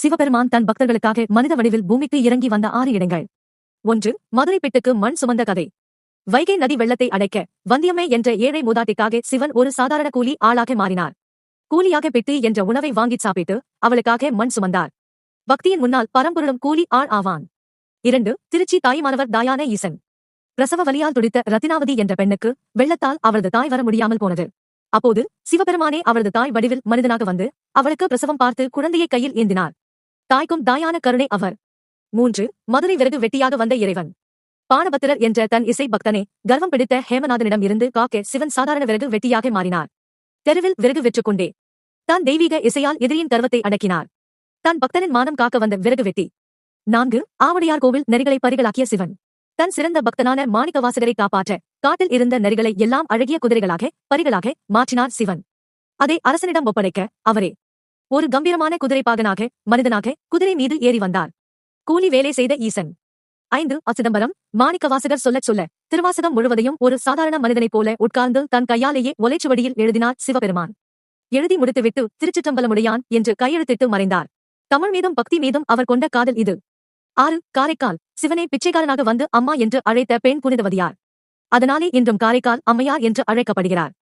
சிவபெருமான் தன் பக்தர்களுக்காக மனித வடிவில் பூமிக்கு இறங்கி வந்த 6 இடங்கள். 1. மதுரை பெட்டுக்கு மண் சுமந்த கதை. வைகை நதி வெள்ளத்தை அடைக்க வந்தியம்மை என்ற ஏழை மூதாட்டிக்காக சிவன் ஒரு சாதாரண கூலி ஆளாக மாறினார். கூலியாக பெட்டு என்ற உணவை வாங்கிச் சாப்பிட்டு அவளுக்காக மண் சுமந்தார். பக்தியின் முன்னால் பரம்பொருளும் கூலி ஆள் ஆவான். 2. திருச்சி தாயுமானவர் தாயான ஈசன். பிரசவ வலியால் துடித்த ரத்தினாவதி என்ற பெண்ணுக்கு வெள்ளத்தால் அவளது தாய் வர முடியாமல் போனது. அப்போது சிவபெருமானே அவளது தாய் வடிவில் மனிதனாக வந்து அவளுக்கு பிரசவம் பார்த்து குழந்தையை கையில் ஏந்தினார். தாய்க்கும் தாயான கருணை அவர். 3. மதுரை விறகு வெட்டியாக வந்த இறைவன். பாணபத்திரர் என்ற தன் இசை பக்தனை கர்வம் பிடித்த ஹேமநாதனிடம் இருந்து காக்க சிவன் சாதாரண விறகு வெட்டியாக மாறினார். தெருவில் விறகு வெற்றுக்கொண்டே தான் தெய்வீக இசையால் எதிரியின் கர்வத்தை அடக்கினார். தான் பக்தனின் மானம் காக்க வந்த விறகு வெட்டி. 4. ஆவடியார் கோவில் நரிகளை பரிகளாக்கிய சிவன். தன் சிறந்த பக்தனான மாணிக்கவாசகரை காப்பாற்ற காட்டில் இருந்த நரிகளை எல்லாம் அழகிய குதிரைகளாக பரிகளாக மாற்றினார் சிவன். அதை அரசனிடம் ஒப்படைக்க அவரே ஒரு கம்பீரமான குதிரைப்பாகனாக மனிதனாக குதிரை மீது ஏறி வந்தார். கூலி வேலை செய்த ஈசன். 5. சிதம்பரம் மாணிக்கவாசகர் சொல்லச் சொல்ல திருவாசகம் முழுவதையும் ஒரு சாதாரண மனிதனைப் போல உட்கார்ந்து தன் கையாலேயே ஒலைச்சுவடியில் எழுதினார் சிவபெருமான். எழுதி முடித்துவிட்டு திருச்சிற்றம்பலமுடையான் என்று கையெழுத்திட்டு மறைந்தார். தமிழ் மீதும் பக்தி மீதும் அவர் கொண்ட காதல் இது. 6. காரைக்கால் சிவனை பிச்சைக்காரனாக வந்து அம்மா என்று அழைத்த பெண் புனிதவதியார். அதனாலே இன்றும் காரைக்கால் அம்மையார் என்று அழைக்கப்படுகிறார்.